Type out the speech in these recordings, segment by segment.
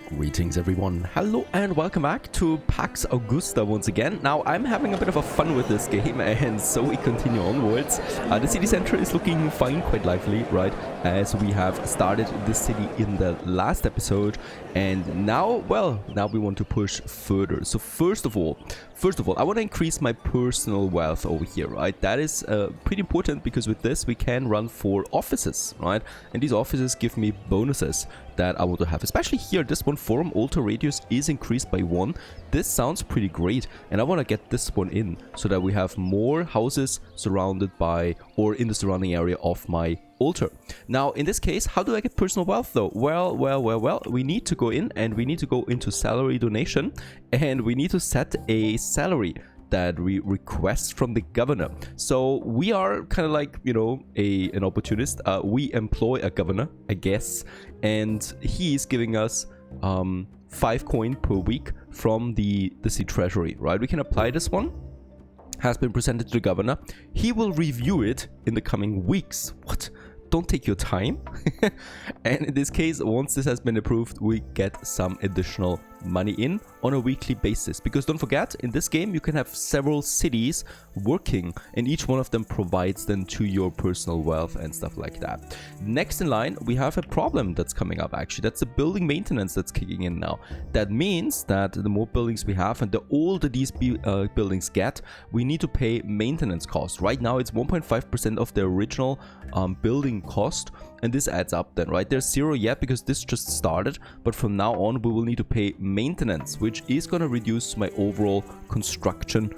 Greetings everyone, hello and welcome back to Pax Augusta once again. Now I'm having a bit of a fun with this game and so we continue onwards. The city center is looking fine, quite lively, right? As we have started the city in the last episode and now we want to push further. So first of all, I want to increase my personal wealth over here, right? That is pretty important because with this we can run for offices, right? And these offices give me bonuses that I want to have, especially here. This one, forum altar radius is increased by 1. This sounds pretty great and I want to get this one in so that we have more houses surrounded by or in the surrounding area of my altar. Now in this case, how do I get personal wealth though? Well, we need to go in and we need to go into salary donation and we need to set a salary that we request from the governor. So we are kind of like, you know, an opportunist. We employ a governor, I guess, and he's giving us 5 coin per week from the city treasury, right? We can apply this one. Has been presented to the governor. He will review it in the coming weeks. What? Don't take your time. And in this case, once this has been approved, we get some additional money in on a weekly basis, because don't forget, in this game you can have several cities working and each one of them provides then to your personal wealth and stuff like that. Next in line, we have a problem that's coming up. Actually, that's the building maintenance that's kicking in now. That means that the more buildings we have and the older these buildings get, we need to pay maintenance costs. Right now it's 1.5% of the original building cost, and this adds up then, right? There's 0 yet because this just started, but from now on we will need to pay maintenance, which is going to reduce my overall construction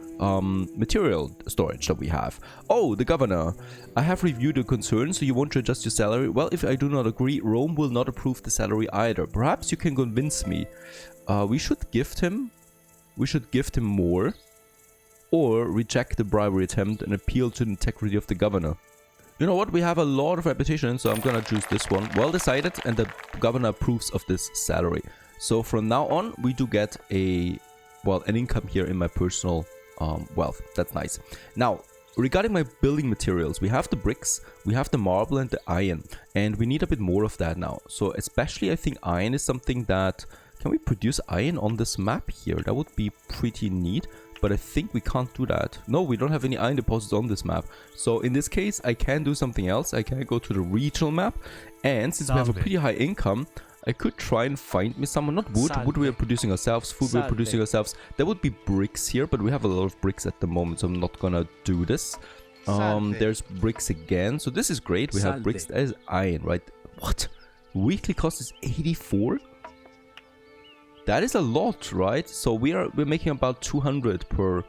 material storage that we have. Oh, the governor, I have reviewed your concerns, so you want to adjust your salary. Well, if I do not agree, Rome will not approve the salary either. Perhaps you can convince me. We should gift him more, or reject the bribery attempt and appeal to the integrity of the governor. You know what? We have a lot of reputation, so I'm gonna choose this one. Well decided, and the governor approves of this salary. So from now on, we do get an income here in my personal wealth. That's nice. Now, regarding my building materials, we have the bricks, we have the marble and the iron, and we need a bit more of that now. So especially I think iron is something that... Can we produce iron on this map here? That would be pretty neat. But I think we can't do that. No, we don't have any iron deposits on this map. So in this case, I can do something else. I can go to the regional map. And since we have a pretty high income, I could try and find me someone. Not wood. Wood we are producing ourselves. Food we are producing ourselves. There would be bricks here, but we have a lot of bricks at the moment, so I'm not gonna do this. There's bricks again. So this is great. We have bricks. That is iron, right? What? Weekly cost is 84? That is a lot, right? So we're making about 200 per,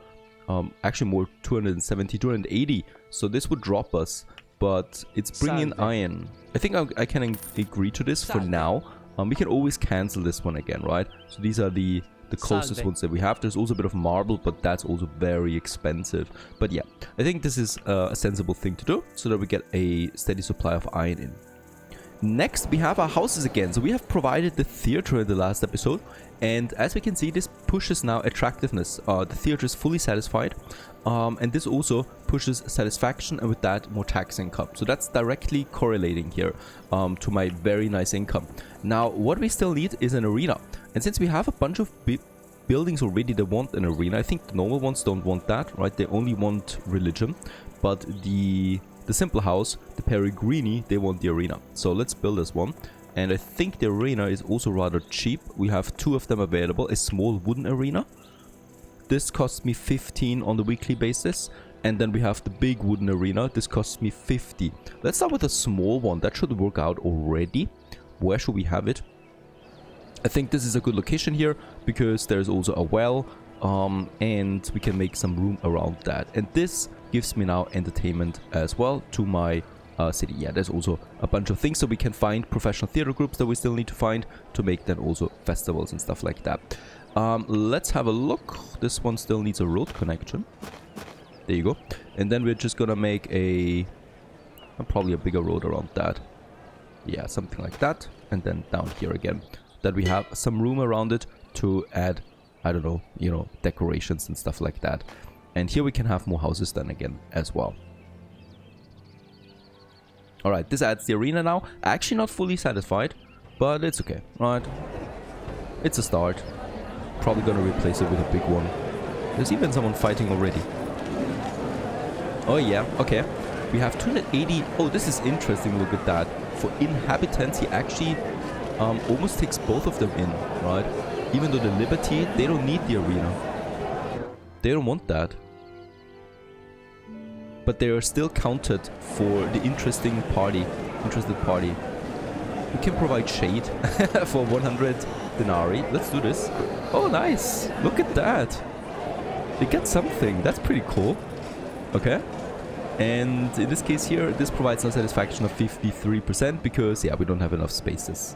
actually more, 270, 280. So this would drop us, but it's bringing in iron. I think I can agree to this for now. We can always cancel this one again, right? So these are the closest ones that we have. There's also a bit of marble, but that's also very expensive. But yeah, I think this is a sensible thing to do so that we get a steady supply of iron in. Next, we have our houses again. So we have provided the theater in the last episode, and as we can see, this pushes now attractiveness. The theater is fully satisfied, and this also pushes satisfaction, and with that more tax income. So that's directly correlating here to my very nice income. Now what we still need is an arena, and since we have a bunch of buildings already that want an arena, I think the normal ones don't want that, right? They only want religion, but the simple house, the Peregrini, they want the arena. So let's build this one. And I think the arena is also rather cheap. We have 2 of them available. A small wooden arena. This costs me 15 on the weekly basis. And then we have the big wooden arena. This costs me 50. Let's start with a small one. That should work out already. Where should we have it? I think this is a good location here because there's also a well. And we can make some room around that. And this gives me now entertainment as well to my city. Yeah, there's also a bunch of things, so we can find professional theater groups that we still need to find to make then also festivals and stuff like that. Let's have a look. This one still needs a road connection. There you go. And then we're just gonna make probably a bigger road around that. Yeah, something like that. And then down here again, that we have some room around it to add, I don't know, you know, decorations and stuff like that. And here we can have more houses then again as well. Alright, this adds the arena now. Actually not fully satisfied, but it's okay, right? It's a start. Probably gonna replace it with a big one. There's even someone fighting already. Oh yeah, okay. We have 280. Oh, this is interesting. Look at that. For inhabitants, he actually almost takes both of them in, right? Even though the Liberty, they don't need the arena. They don't want that. But they are still counted for the interested party. We can provide shade for 100 denarii. Let's do this. Oh, nice. Look at that. They get something. That's pretty cool. Okay. And in this case here, this provides no satisfaction of 53% because, yeah, we don't have enough space.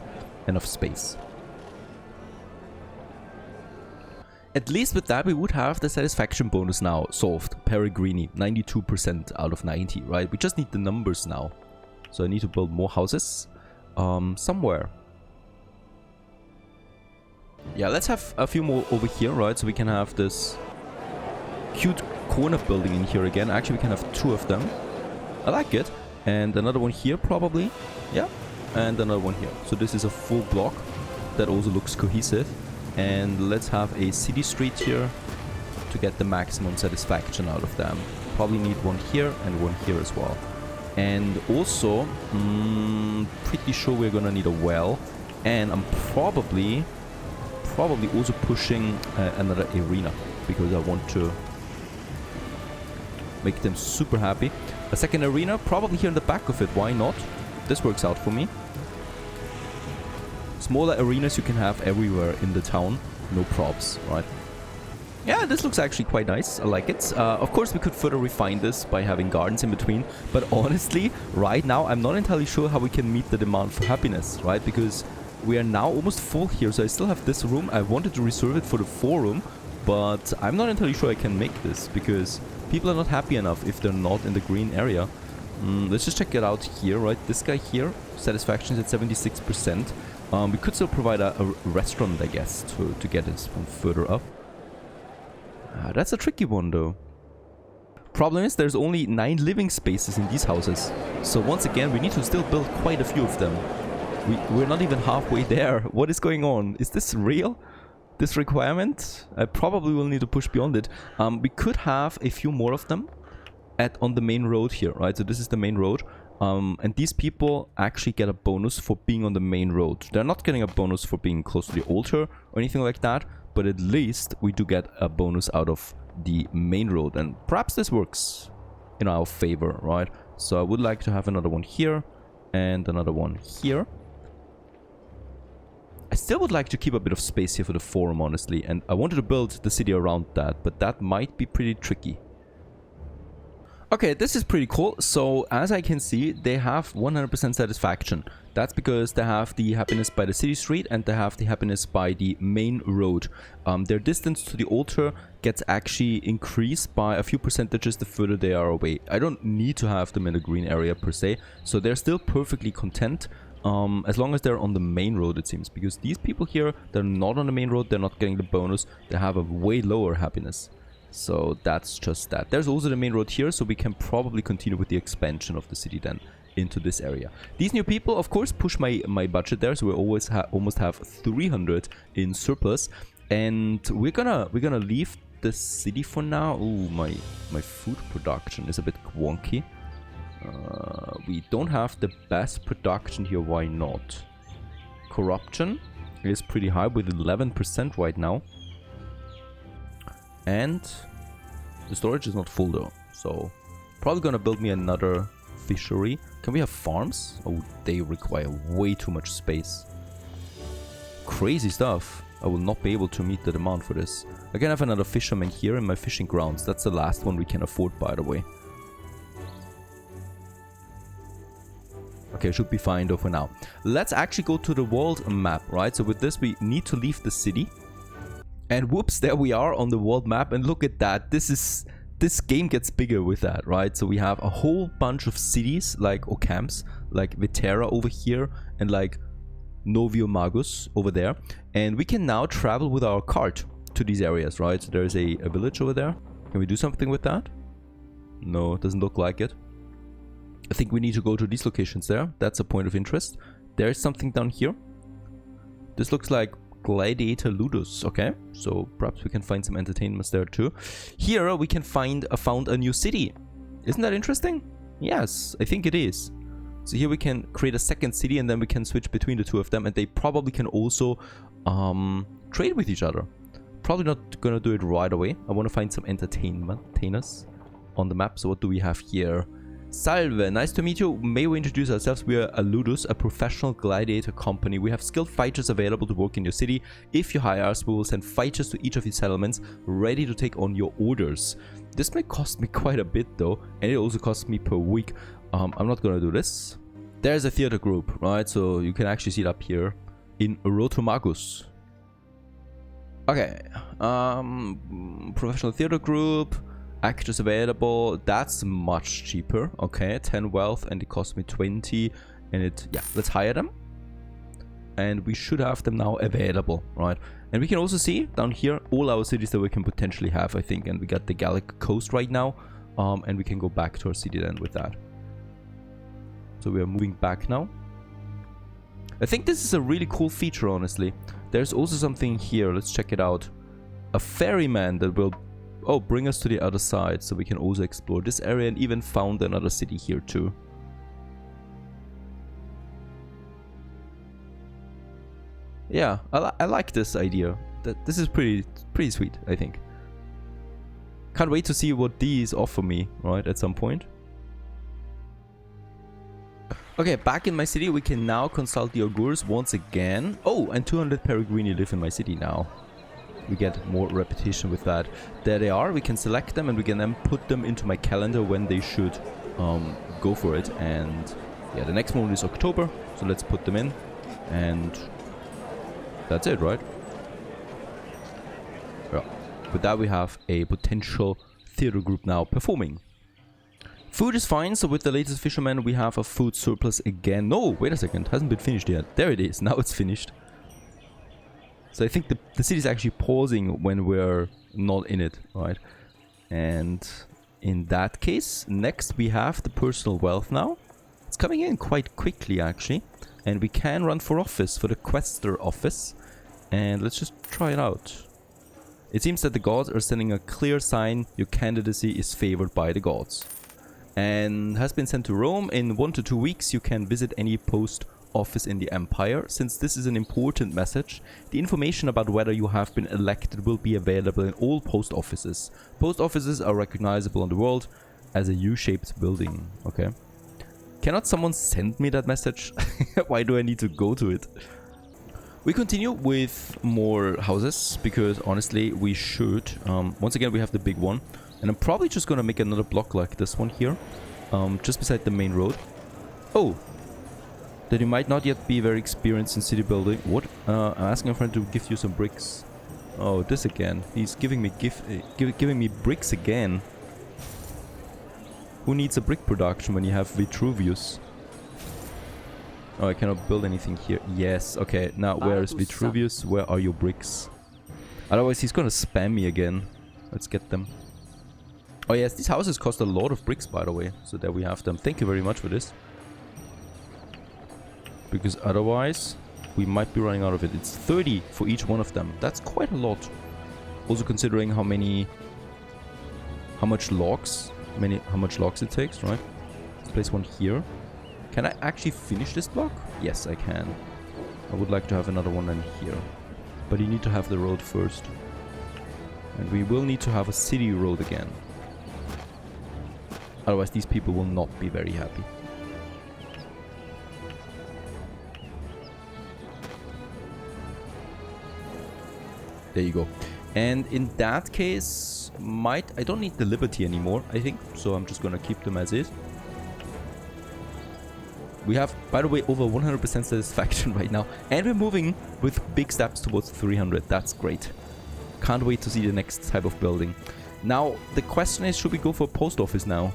At least with that, we would have the satisfaction bonus now solved. Peregrini, 92% out of 90, right? We just need the numbers now. So I need to build more houses somewhere. Yeah, let's have a few more over here, right? So we can have this cute corner building in here again. Actually, we can have 2 of them. I like it. And another one here, probably. Yeah. And another one here. So this is a full block that also looks cohesive. And let's have a city street here to get the maximum satisfaction out of them. Probably need one here and one here as well. And also, pretty sure we're gonna need a well. And I'm probably also pushing another arena because I want to make them super happy. A second arena, probably here in the back of it. Why not? This works out for me. Smaller arenas you can have everywhere in the town. No props, right? Yeah, this looks actually quite nice. I like it. Of course, we could further refine this by having gardens in between. But honestly, right now, I'm not entirely sure how we can meet the demand for happiness, right? Because we are now almost full here. So I still have this room. I wanted to reserve it for the forum. But I'm not entirely sure I can make this because people are not happy enough if they're not in the green area. Let's just check it out here, right? This guy here, satisfaction is at 76%. We could still provide a restaurant, I guess, to get this one further up. That's a tricky one, though. Problem is, there's only 9 living spaces in these houses. So once again, we need to still build quite a few of them. We're not even halfway there. What is going on? Is this real? This requirement? I probably will need to push beyond it. We could have a few more of them on the main road here, right? So this is the main road. And these people actually get a bonus for being on the main road. They're not getting a bonus for being close to the altar or anything like that, but at least we do get a bonus out of the main road. And perhaps this works in our favor, right? So I would like to have another one here and another one here. I still would like to keep a bit of space here for the forum, honestly. And I wanted to build the city around that, but that might be pretty tricky. Okay, this is pretty cool. So as I can see, they have 100% satisfaction. That's because they have the happiness by the city street and they have the happiness by the main road. Their distance to the altar gets actually increased by a few percentages the further they are away. I don't need to have them in the green area per se. So they're still perfectly content as long as they're on the main road, it seems. Because these people here, they're not on the main road, they're not getting the bonus. They have a way lower happiness. So that's just that. There's also the main road here, so we can probably continue with the expansion of the city then into this area. These new people, of course, push my budget there, so we always almost have 300 in surplus. And we're gonna leave the city for now. Ooh, my food production is a bit wonky. We don't have the best production here. Why not? Corruption is pretty high with 11% right now. And the storage is not full though, so probably gonna build me another fishery. Can we have farms? Oh, they require way too much space. Crazy stuff. I will not be able to meet the demand for this. I can have another fisherman here in my fishing grounds. That's the last one we can afford, by the way. Okay, should be fine though for now. Let's actually go to the world map, right? So with this, we need to leave the city. And whoops, there we are on the world map. And look at that. This game gets bigger with that, right? So we have a whole bunch of cities, like, or camps, like Vetera over here, and like Novio Magus over there. And we can now travel with our cart to these areas, right? So there's a village over there. Can we do something with that? No, it doesn't look like it. I think we need to go to these locations there. That's a point of interest. There's something down here. This looks like Gladiator Ludus. Okay, so perhaps we can find some entertainments there too. Here we can found a new city. Isn't that interesting? Yes, I think it is. So here we can create a second city, and then we can switch between the two of them, and they probably can also trade with each other. Probably not gonna do it right away. I want to find some entertainers on the map. So what do we have here? Salve, nice to meet you. May we introduce ourselves? We are a Ludus, a professional gladiator company. We have skilled fighters available to work in your city. If you hire us, we will send fighters to each of your settlements, ready to take on your orders. This may cost me quite a bit though, and it also costs me per week. I'm not gonna do this. There's a theater group, right? So you can actually see it up here in Rotomagus. Okay, professional theater group. Actors available. That's much cheaper. Okay, 10 wealth, and it cost me 20. And yeah, let's hire them. And we should have them now available, right? And we can also see down here all our cities that we can potentially have, I think. And we got the Gallic coast right now. And we can go back to our city then with that. So we are moving back now. I think this is a really cool feature, honestly. There's also something here. Let's check it out. A ferryman that will bring us to the other side, so we can also explore this area and even found another city here too. Yeah, I like this idea. This is pretty sweet, I think. Can't wait to see what these offer me, right, at some point. Okay, back in my city, we can now consult the augurs once again. Oh, and 200 Peregrini live in my city now. We get more repetition with that. There they are. We can select them, and we can then put them into my calendar when they should go for it. And yeah, the next one is October, so let's put them in. And that's it, right? Yeah. With that, we have a potential theater group now performing. Food is fine, so with the latest fisherman, we have a food surplus again. No, wait a second, hasn't been finished yet. There it is, now it's finished. So I think the city is actually pausing when we're not in it, right? And in that case, next we have the personal wealth now. It's coming in quite quickly, actually. And we can run for office, for the quester office. And let's just try it out. It seems that the gods are sending a clear sign your candidacy is favored by the gods. And has been sent to Rome. In 1 to 2 weeks, you can visit any post office in the empire. Since this is an important message, the information about whether you have been elected will be available in all post offices. Post offices are recognizable in the world as a U-shaped building. Okay. Cannot someone send me that message? Why do I need to go to it? We continue with more houses because honestly we should. Once again we have the big one, and I'm probably just gonna make another block like this one here, just beside the main road. Oh, that you might not yet be very experienced in city building. What? I'm asking a friend to give you some bricks. Oh, this again. He's giving me giving me bricks again. Who needs a brick production when you have Vitruvius? Oh, I cannot build anything here. Yes, okay. Now, where is Vitruvius? Where are your bricks? Otherwise, he's gonna spam me again. Let's get them. Oh yes, these houses cost a lot of bricks, by the way. So there we have them. Thank you very much for this. Because otherwise, we might be running out of it. It's 30 for each one of them. That's quite a lot. Also considering how much logs it takes, right? Let's place one here. Can I actually finish this block? Yes, I can. I would like to have another one in here. But you need to have the road first. And we will need to have a city road again. Otherwise, these people will not be very happy. There you go. And in that case, I don't need the liberty anymore, I think. So I'm just gonna keep them as is. We have, by the way, over 100% satisfaction right now. And we're moving with big steps towards 300. That's great. Can't wait to see the next type of building. Now, the question is, should we go for a post office now?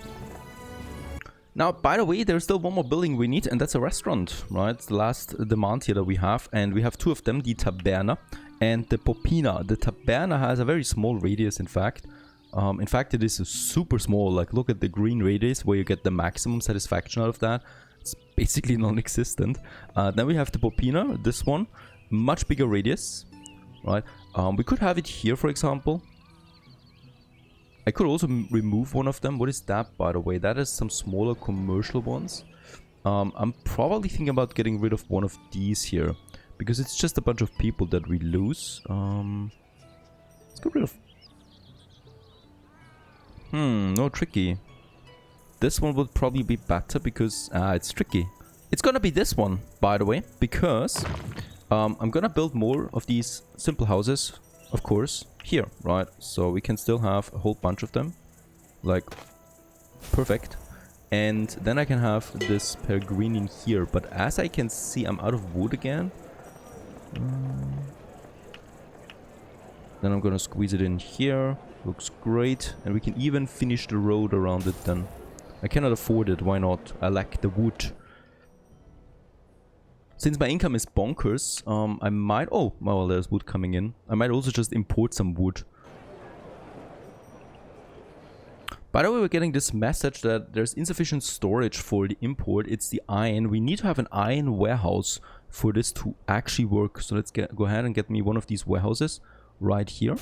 Now, by the way, there's still one more building we need, and that's a restaurant, right? It's the last demand here that we have. And we have two of them, the Taberna and the Popina. The Taberna has a very small radius, in fact. It is super small. Like, look at the green radius where you get the maximum satisfaction out of that. It's basically non-existent. Then we have the Popina, this one. Much bigger radius. right? We could have it here, for example. I could also remove one of them. What is that, by the way? That is some smaller commercial ones. I'm probably thinking about getting rid of one of these here, because it's just a bunch of people that we lose. Let's get rid of... no, tricky. This one would probably be better because it's tricky. It's gonna be this one, by the way, because I'm gonna build more of these simple houses, of course, here, right? So we can still have a whole bunch of them, like, perfect. And then I can have this peregrine in here, but as I can see, I'm out of wood again. Then I'm gonna squeeze it in here. Looks great. And we can even finish the road around it then. I cannot afford it, why not? I lack the wood. Since my income is bonkers, I might... Oh, well, there's wood coming in. I might also just import some wood. By the way, we're getting this message that there's insufficient storage for the import. It's the iron. We need to have an iron warehouse for this to actually work. So let's go ahead and get me one of these warehouses right here.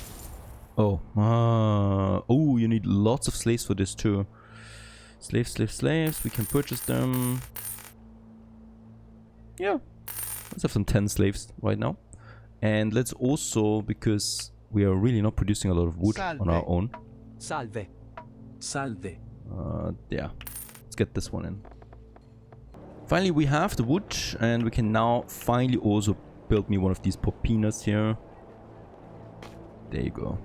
Oh, oh, you need lots of slaves for this too. Slaves, slaves, slaves. We can purchase them. Yeah, let's have some 10 slaves right now. And let's also, because we are really not producing a lot of wood on our own. Salve. Salve. Yeah, let's get this one in. Finally, we have the wood, and we can now finally also build me one of these popinas here. There you go.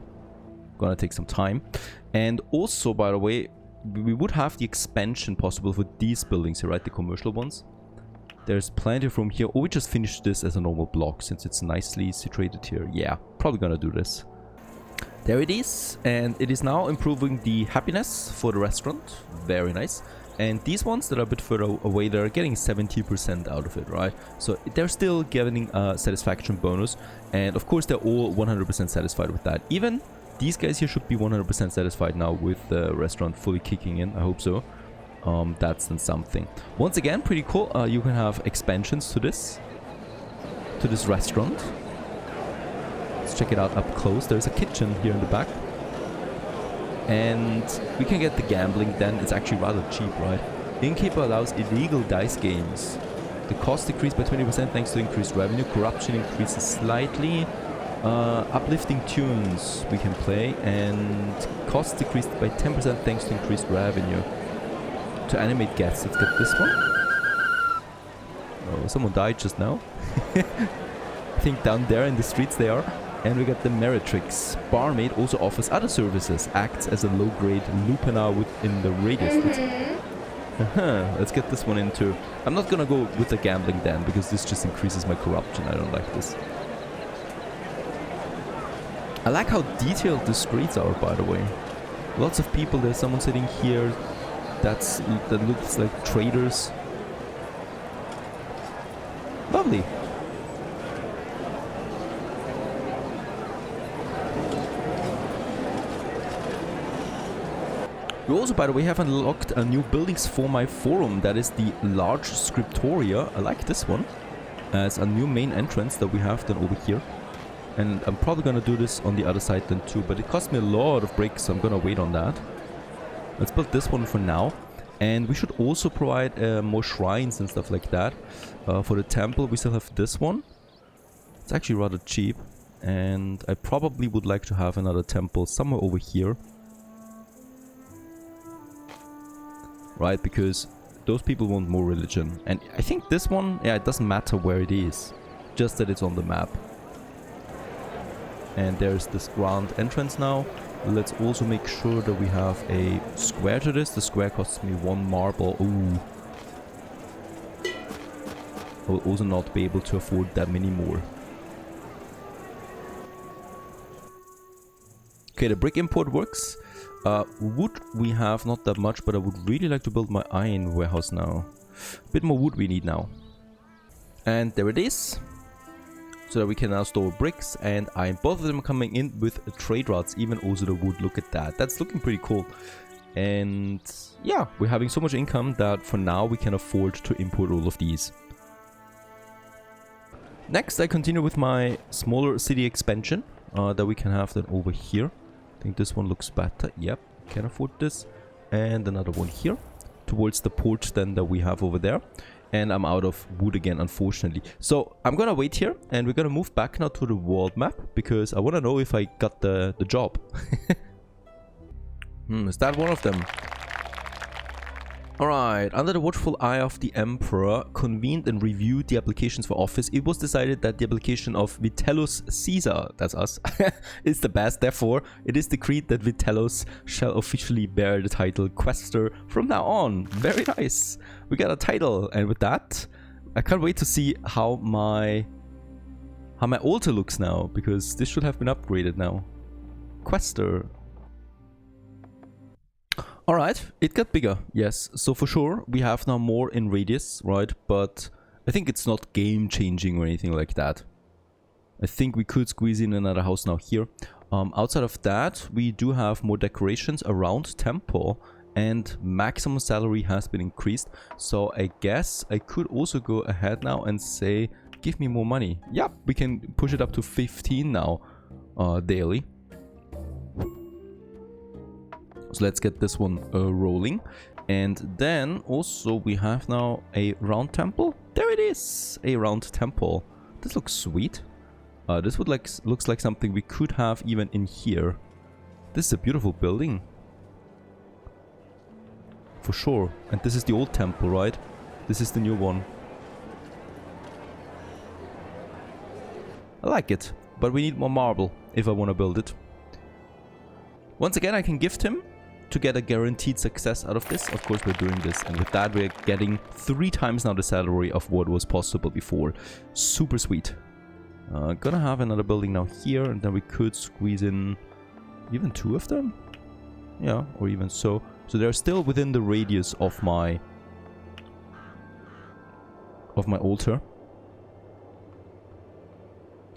Gonna take some time. And also, by the way, we would have the expansion possible for these buildings here, right? The commercial ones. There's plenty of room here. Or we just finish this as a normal block since it's nicely situated here. Yeah, probably gonna do this. There it is. And it is now improving the happiness for the restaurant. Very nice. And these ones that are a bit further away, they're getting 70% out of it, right? So they're still getting a satisfaction bonus. And of course, they're all 100% satisfied with that. Even these guys here should be 100% satisfied now with the restaurant fully kicking in. I hope so. That's then something. Once again, pretty cool. You can have expansions to this restaurant. Let's check it out up close. There's a kitchen here in the back. And we can get the gambling then. It's actually rather cheap, right? Innkeeper allows illegal dice games. The cost decreased by 20% thanks to increased revenue. Corruption increases slightly. Uplifting tunes we can play. And cost decreased by 10% thanks to increased revenue. To animate guests, let's get this one. Oh, someone died just now. I think down there in the streets they are. And we got the Meretrix. Barmaid also offers other services. Acts as a low-grade lupanar within the radius. Let's get this one in too. I'm not gonna go with the gambling then, because this just increases my corruption. I don't like this. I like how detailed the streets are, by the way. Lots of people. There's someone sitting here. That looks like traders. Lovely. We also, by the way, have unlocked a new buildings for my forum. That is the large scriptoria. I like this one. As a new main entrance that we have then over here. And I'm probably gonna do this on the other side then too. But it cost me a lot of bricks, so I'm gonna wait on that. Let's build this one for now. And we should also provide more shrines and stuff like that. For the temple, we still have this one. It's actually rather cheap. And I probably would like to have another temple somewhere over here. Right, because those people want more religion. And I think this one, yeah, it doesn't matter where it is. Just that it's on the map. And there's this grand entrance now. Let's also make sure that we have a square to this. The square costs me 1 marble. Ooh. I will also not be able to afford that many more. Okay, the brick import works. Wood we have not that much, but I would really like to build my iron warehouse now. A bit more wood we need now. And there it is. So that we can now store bricks and iron. Both of them are coming in with trade routes, even also the wood. Look at that. That's looking pretty cool. And yeah, we're having so much income that for now we can afford to import all of these. Next, I continue with my smaller city expansion that we can have then over here. I think this one looks better. Yep, can afford this. And another one here towards the port then that we have over there. And I'm out of wood again, unfortunately. So I'm gonna wait here and we're gonna move back now to the world map because I wanna know if I got the job. Is that one of them? Alright, under the watchful eye of the Emperor, convened and reviewed the applications for office, it was decided that the application of Vitellius Caesar, that's us, is the best. Therefore, it is decreed that Vitellius shall officially bear the title Quaestor from now on. Very nice. We got a title, and with that, I can't wait to see how my altar looks now, because this should have been upgraded now. Quaestor. Alright, it got bigger, yes. So for sure, we have now more in radius, right? But I think it's not game-changing or anything like that. I think we could squeeze in another house now here. Outside of that, we do have more decorations around temple. And maximum salary has been increased. So I guess I could also go ahead now and say, give me more money. Yep, we can push it up to 15 now daily. So let's get this one rolling. And then also we have now a round temple. There it is, a round temple. This looks sweet. This would looks like something we could have even in here. This is a beautiful building. For sure. And this is the old temple, right? This is the new one. I like it. But we need more marble if I want to build it. Once again, I can gift him to get a guaranteed success out of this. Of course, we're doing this. And with that, we're getting 3 times now the salary of what was possible before. Super sweet. Gonna have another building now here. And then we could squeeze in even 2 of them. Yeah, or even so. So they're still within the radius of my altar.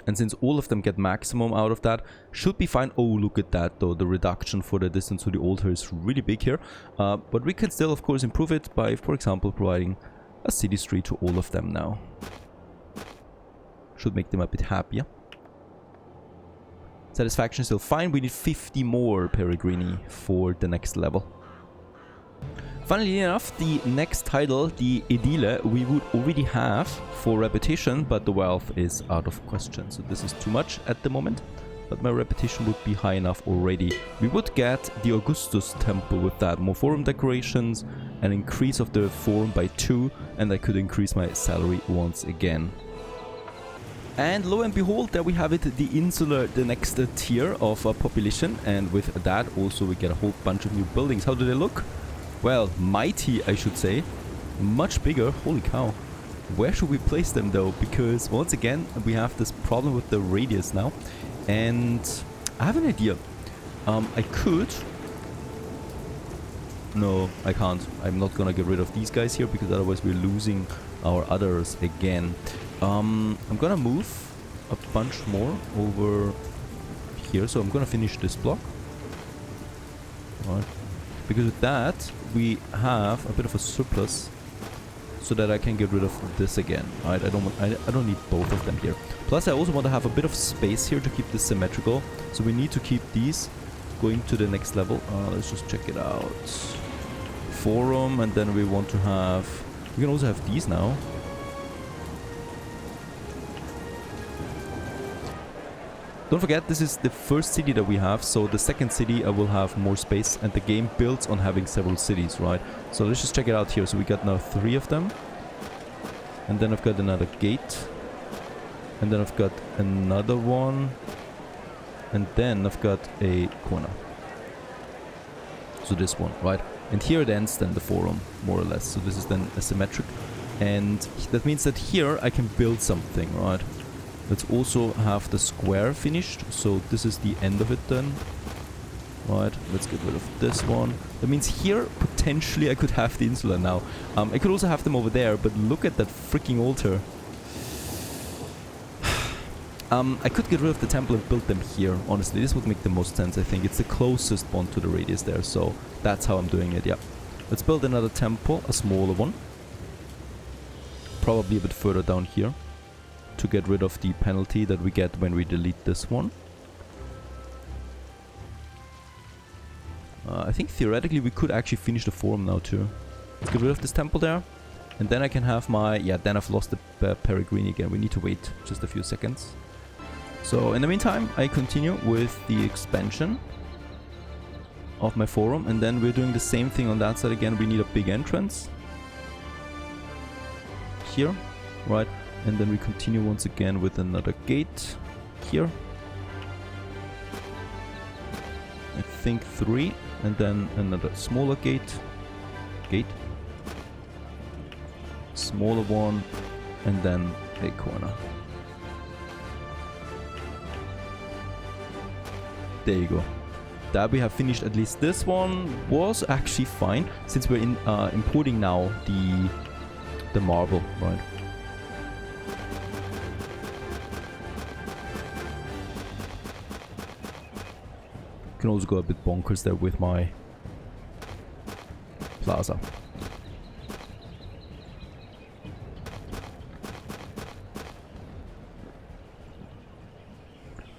And since all of them get maximum out of that, should be fine. Oh, look at that though. The reduction for the distance to the altar is really big here. But we can still, of course, improve it by, for example, providing a city street to all of them now. Should make them a bit happier. Satisfaction is still fine. We need 50 more Peregrini for the next level. Funnily enough, the next title, the Edile, we would already have for reputation, but the wealth is out of question. So this is too much at the moment, but my reputation would be high enough already. We would get the Augustus temple with that. More forum decorations, an increase of the forum by 2, and I could increase my salary once again. And lo and behold, there we have it, the insular, the next tier of population. And with that also we get a whole bunch of new buildings. How do they look? Well, mighty, I should say. Much bigger. Holy cow. Where should we place them though? Because once again, we have this problem with the radius now. And I have an idea. I could... No, I can't. I'm not gonna get rid of these guys here because otherwise we're losing our others again. I'm gonna move a bunch more over here. So I'm gonna finish this block. Alright. Because with that, we have a bit of a surplus, so that I can get rid of this again. Right? I don't need both of them here. Plus, I also want to have a bit of space here to keep this symmetrical. So we need to keep these going to the next level. Let's just check it out. Forum, and then we want to have. We can also have these now. Don't forget, this is the first city that we have, so the second city I will have more space, and the game builds on having several cities, right? So let's just check it out here. So we got now 3 of them. And then I've got another gate. And then I've got another one. And then I've got a corner. So this one, right? And here it ends then the forum, more or less. So this is then asymmetric. And that means that here I can build something, right? Let's also have the square finished. So this is the end of it then. Right, let's get rid of this one. That means here, potentially, I could have the insula now. I could also have them over there, but look at that freaking altar. I could get rid of the temple and build them here. Honestly, this would make the most sense, I think. It's the closest one to the radius there, so that's how I'm doing it, yeah. Let's build another temple, a smaller one. Probably a bit further down here. to get rid of the penalty that we get when we delete this one. I think theoretically we could actually finish the forum now too. Let's get rid of this temple there. And then I can have my... Yeah, then I've lost the Peregrini again. We need to wait just a few seconds. So in the meantime, I continue with the expansion of my forum. And then we're doing the same thing on that side again. We need a big entrance. Here, right? And then we continue once again with another gate here. I think 3. And then another smaller gate. Smaller one. And then a corner. There you go. That we have finished at least this one. Was actually fine. Since we're importing now the marble, right? Can also go a bit bonkers there with my plaza.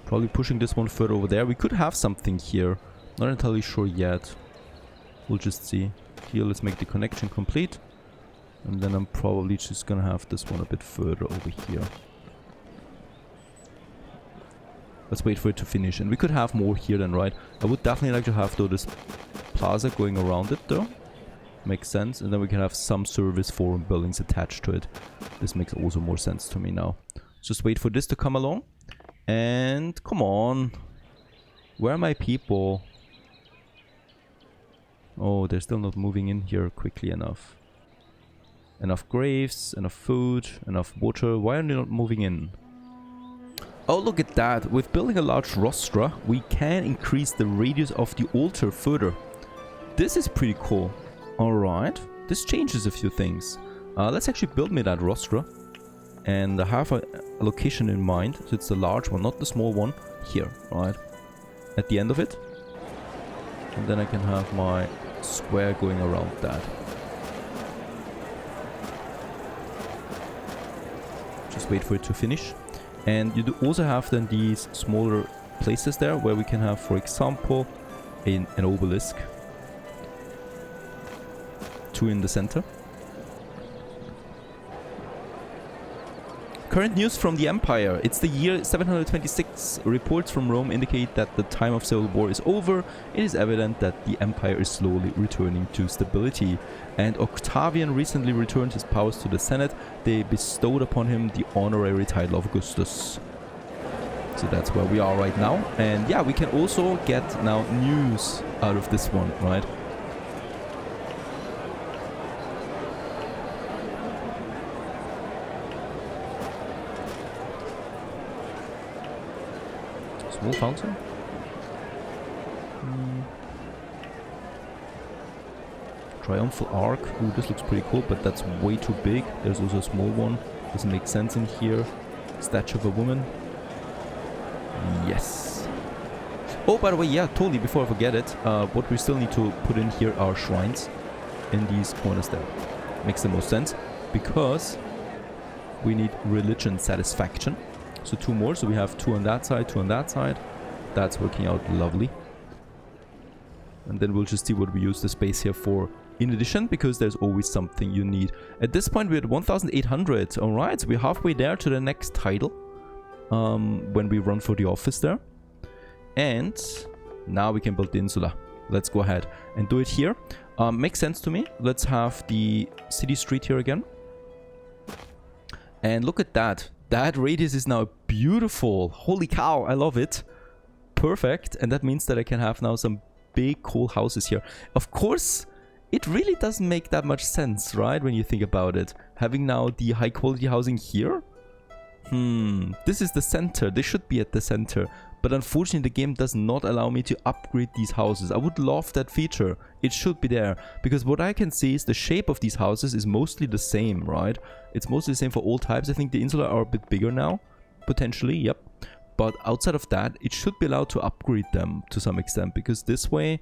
Probably pushing this one further over there. We could have something here. Not entirely sure yet. We'll just see. Here, let's make the connection complete. And then I'm probably just gonna have this one a bit further over here. Let's wait for it to finish. And we could have more here then, right? I would definitely like to have, though, this plaza going around it, though. Makes sense. And then we can have some service forum buildings attached to it. This makes also more sense to me now. Just wait for this to come along. And come on. Where are my people? Oh, they're still not moving in here quickly enough. Enough graves, enough food, enough water. Why are they not moving in? Oh, look at that. With building a large rostra, we can increase the radius of the altar further. This is pretty cool. Alright. This changes a few things. Let's actually build me that rostra. And I have a location in mind. So it's the large one, not the small one. Here, right? At the end of it. And then I can have my square going around that. Just wait for it to finish. And you do also have then these smaller places there where we can have, for example, an obelisk. 2 in the center. Current news from the Empire. It's the year 726. Reports from Rome indicate that the time of civil war is over. It is evident that the Empire is slowly returning to stability. And Octavian recently returned his powers to the Senate. They bestowed upon him the honorary title of Augustus. So that's where we are right now. And yeah, we can also get now news out of this one, right? Small fountain? Triumphal Arch. Ooh, this looks pretty cool, but that's way too big. There's also a small one. Doesn't make sense in here. Statue of a woman. Yes. Oh, by the way, yeah, totally, before I forget it, what we still need to put in here are shrines in these corners there. Makes the most sense, because we need religion satisfaction. So 2 more, so we have 2 on that side, 2 on that side. That's working out lovely. And then we'll just see what we use the space here for in addition, because there's always something you need. At this point we're at 1,800. Alright, so we're halfway there to the next title. When we run for the office there. And now we can build the insula. Let's go ahead and do it here. Makes sense to me. Let's have the city street here again. And look at that. That radius is now beautiful. Holy cow, I love it. Perfect. And that means that I can have now some big cool houses here. Of course, it really doesn't make that much sense, right? When you think about it. Having now the high quality housing here. This is the center. They should be at the center. But unfortunately, the game does not allow me to upgrade these houses. I would love that feature. It should be there. Because what I can see is the shape of these houses is mostly the same, right? It's mostly the same for all types. I think the insula are a bit bigger now. Potentially, yep. But outside of that, it should be allowed to upgrade them to some extent. Because this way,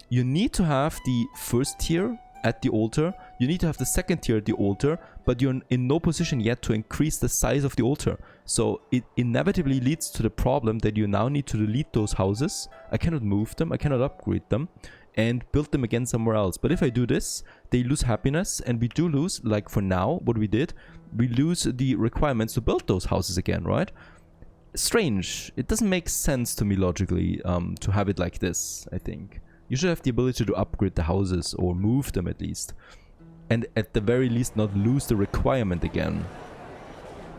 you need to have the first tier at the altar. You need to have the second tier at the altar, but you're in no position yet to increase the size of the altar. So it inevitably leads to the problem that you now need to delete those houses. I cannot move them, I cannot upgrade them, and build them again somewhere else. But if I do this, they lose happiness, and we do lose, like for now, what we did, we lose the requirements to build those houses again, right? Strange. It doesn't make sense to me logically to have it like this, I think. You should have the ability to upgrade the houses, or move them at least. And at the very least not lose the requirement again.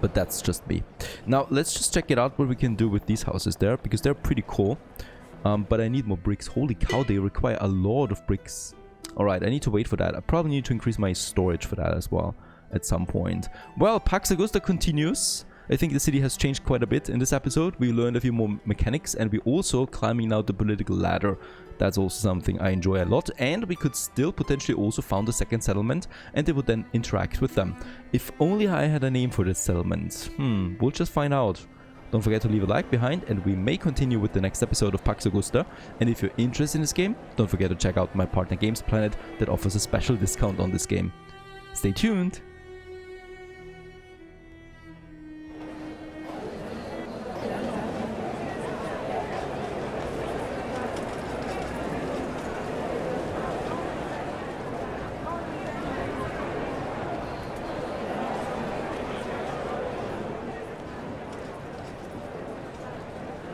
But that's just me. Now, let's just check it out what we can do with these houses there, because they're pretty cool. But I need more bricks. Holy cow, they require a lot of bricks. Alright, I need to wait for that. I probably need to increase my storage for that as well at some point. Well, Pax Augusta continues. I think the city has changed quite a bit in this episode. We learned a few more mechanics, and we also climbing now the political ladder. That's also something I enjoy a lot, and we could still potentially also found a second settlement, and they would then interact with them. If only I had a name for this settlement. We'll just find out. Don't forget to leave a like behind, and we may continue with the next episode of Pax Augusta. And if you're interested in this game, don't forget to check out my partner Games Planet that offers a special discount on this game. Stay tuned!